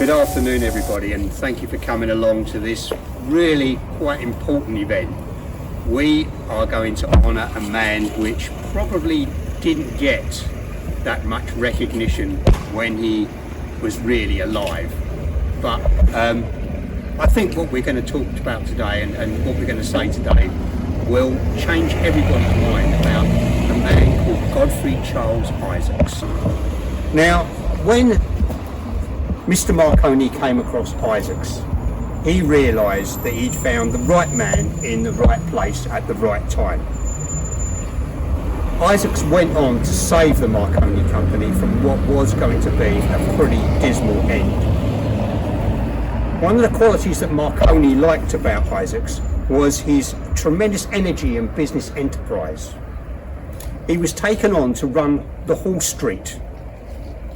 Good afternoon, everybody, and thank you for coming along to this really quite important event. We are going to honour a man which probably didn't get that much recognition when he was really alive. But I think what we're going to talk about today and what we're going to say today will change everybody's mind about a man called Godfrey Charles Isaacs. Now, when Mr. Marconi came across Isaacs, he realised that he'd found the right man in the right place at the right time. Isaacs went on to save the Marconi company from what was going to be a pretty dismal end. One of the qualities that Marconi liked about Isaacs was his tremendous energy and business enterprise. He was taken on to run the Hall Street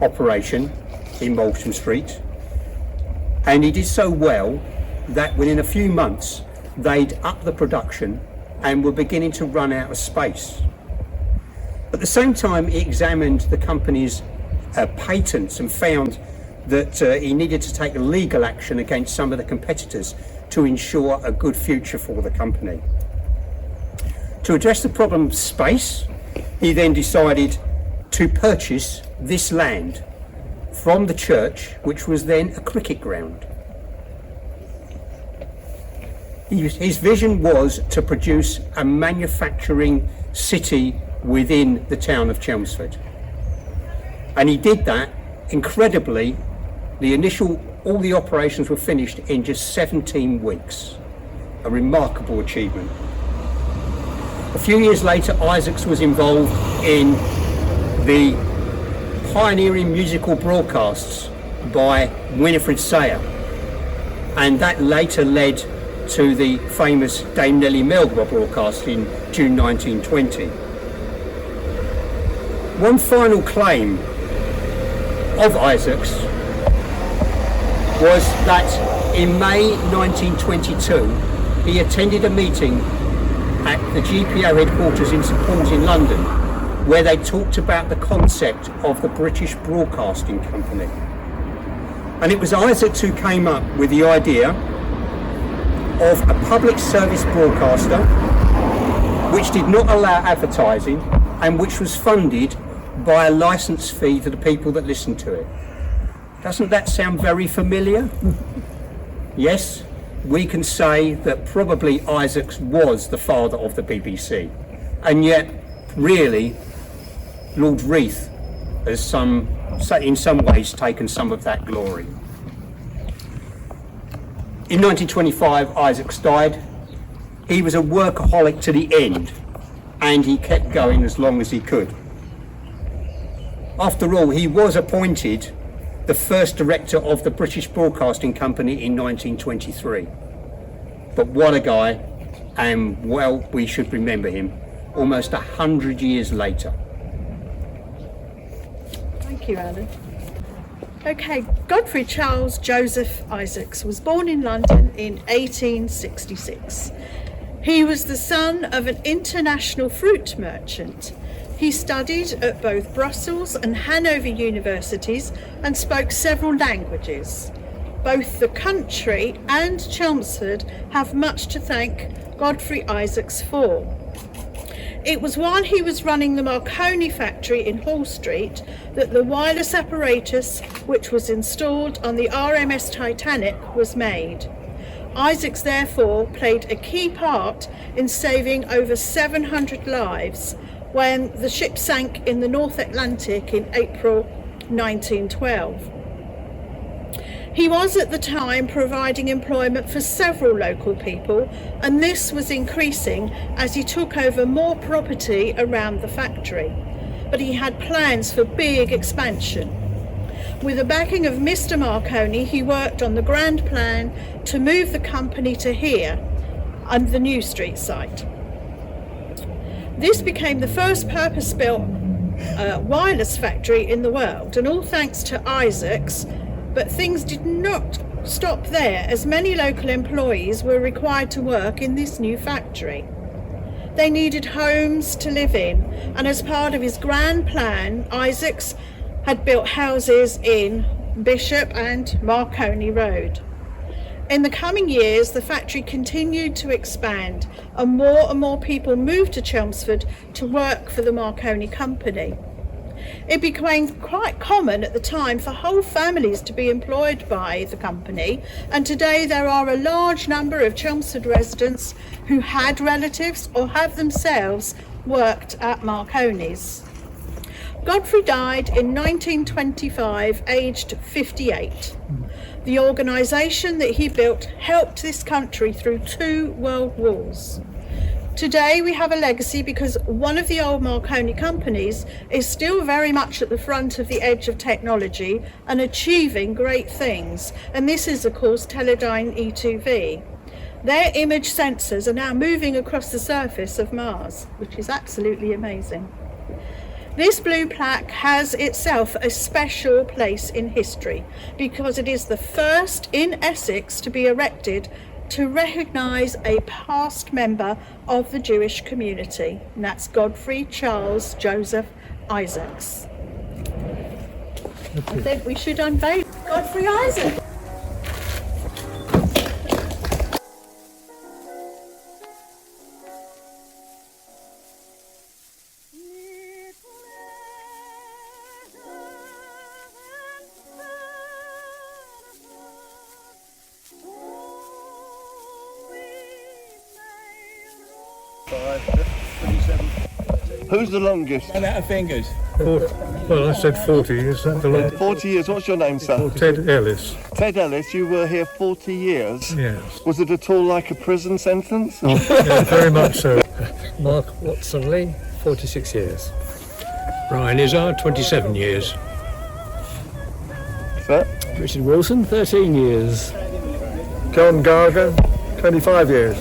operation in Moulton Street, and he did so well that within a few months they'd upped the production and were beginning to run out of space. At the same time, he examined the company's patents and found that he needed to take legal action against some of the competitors to ensure a good future for the company. To address the problem of space, he then decided to purchase this land from the church, which was then a cricket ground. His vision was to produce a manufacturing city within the town of Chelmsford. And he did that incredibly. All the operations were finished in just 17 weeks. A remarkable achievement. A few years later, Isaacs was involved in the pioneering musical broadcasts by Winifred Sayer, and that later led to the famous Dame Nellie Melba broadcast in June 1920. One final claim of Isaacs was that in May 1922 he attended a meeting at the GPO headquarters in St Paul's in London, where they talked about the concept of the British Broadcasting Company. And it was Isaacs who came up with the idea of a public service broadcaster which did not allow advertising and which was funded by a licence fee to the people that listened to it. Doesn't that sound very familiar? Yes, we can say that probably Isaacs was the father of the BBC, and yet really Lord Reith has in some ways taken some of that glory. In 1925, Isaacs died. He was a workaholic to the end, and he kept going as long as he could. After all, he was appointed the first director of the British Broadcasting Company in 1923. But what a guy, and well, we should remember him almost 100 years later. Thank you, Alan. Okay, Godfrey Charles Joseph Isaacs was born in London in 1866. He was the son of an international fruit merchant. He studied at both Brussels and Hanover universities and spoke several languages. Both the country and Chelmsford have much to thank Godfrey Isaacs for. It was while he was running the Marconi factory in Hall Street that the wireless apparatus which was installed on the RMS Titanic was made. Isaacs therefore played a key part in saving over 700 lives when the ship sank in the North Atlantic in April 1912. He was at the time providing employment for several local people, and this was increasing as he took over more property around the factory. But he had plans for big expansion. With the backing of Mr. Marconi, he worked on the grand plan to move the company to here, on the New Street site. This became the first purpose-built wireless factory in the world, and all thanks to Isaacs. But things did not stop there, as many local employees were required to work in this new factory. They needed homes to live in, and as part of his grand plan, Isaacs had built houses in Bishop and Marconi Road. In the coming years, the factory continued to expand and more people moved to Chelmsford to work for the Marconi company. It became quite common at the time for whole families to be employed by the company, and today there are a large number of Chelmsford residents who had relatives or have themselves worked at Marconi's. Godfrey died in 1925, aged 58. The organisation that he built helped this country through 2 world wars. Today we have a legacy because one of the old Marconi companies is still very much at the front of the edge of technology and achieving great things, and this is of course Teledyne E2V. Their image sensors are now moving across the surface of Mars, which is absolutely amazing. This blue plaque has itself a special place in history because it is the first in Essex to be erected to recognise a past member of the Jewish community, and that's Godfrey Charles Joseph Isaacs. I think we should unveil Godfrey Isaacs. Who's the longest? Run out of fingers. Well, I said 40. Is that the long? 40 years. What's your name, sir? Ted Ellis. Ted Ellis, you were here 40 years. Yes. Was it at all like a prison sentence? Yeah, very much so. Mark Watson Lee, 46 years. Ryan Izzard, 27 years. Sir? Richard Wilson, 13 years. John Gargan, 25 years.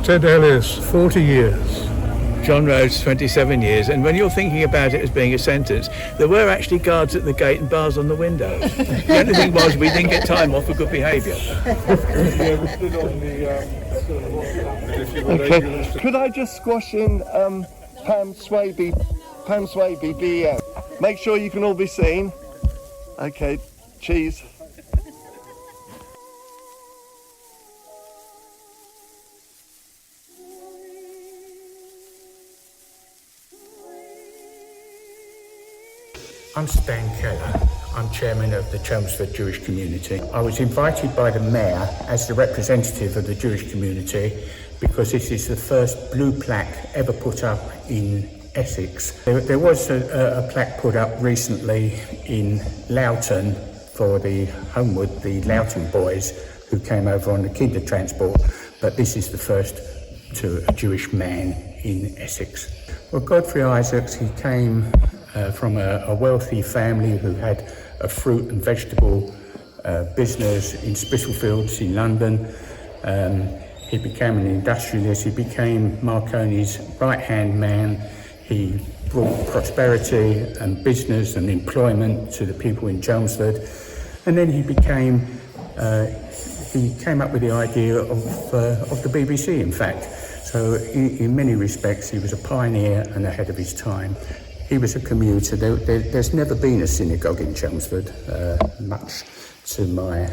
Ted Ellis, 40 years. John Rhodes, 27 years. And when you're thinking about it as being a sentence, there were actually guards at the gate and bars on the windows. The only thing was we didn't get time off for good behaviour. Okay. Could I just squash in Pam Swaby, BEM? Make sure you can all be seen. Okay, cheese. I'm Stan Keller. I'm chairman of the Chelmsford Jewish community. I was invited by the mayor as the representative of the Jewish community because this is the first blue plaque ever put up in Essex. There was a plaque put up recently in Loughton for the Homewood, the Loughton boys who came over on the kinder transport, but this is the first to a Jewish man in Essex. Well, Godfrey Isaacs, he came from a wealthy family who had a fruit and vegetable business in Spitalfields in London. He became an industrialist. He became Marconi's right-hand man. He brought prosperity and business and employment to the people in Chelmsford. And then he came up with the idea of the BBC, in fact. So in many respects, he was a pioneer and ahead of his time. He was a commuter. There's never been a synagogue in Chelmsford, much to my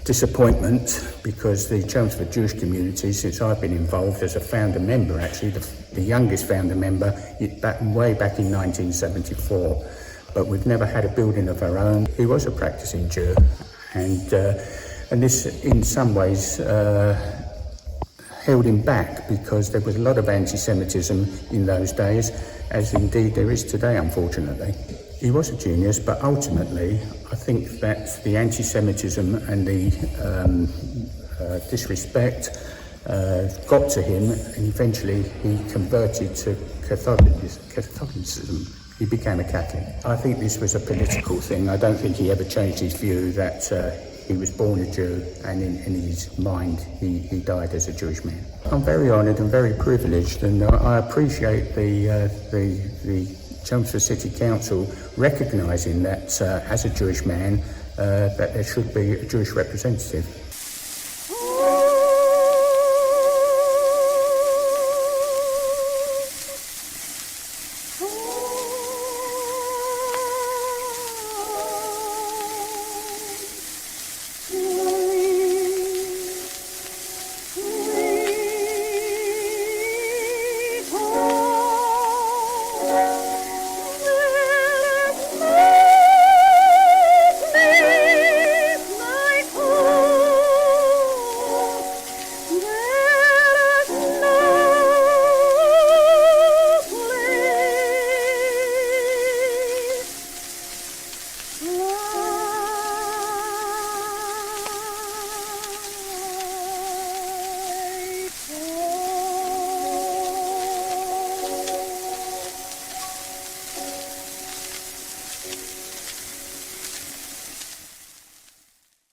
disappointment, because the Chelmsford Jewish community, since I've been involved as a founder member, actually the youngest founder member, way back in 1974, but we've never had a building of our own. He was a practicing Jew, and this in some ways held him back, because there was a lot of anti-Semitism in those days, as indeed there is today, unfortunately. He was a genius, but ultimately I think that the anti-Semitism and the disrespect got to him, and eventually he converted to Catholicism. He became a Catholic. I think this was a political thing. I don't think he ever changed his view that he was born a Jew, and in his mind he died as a Jewish man. I'm very honoured and very privileged, and I appreciate the Chelmsford City Council recognising that as a Jewish man that there should be a Jewish representative.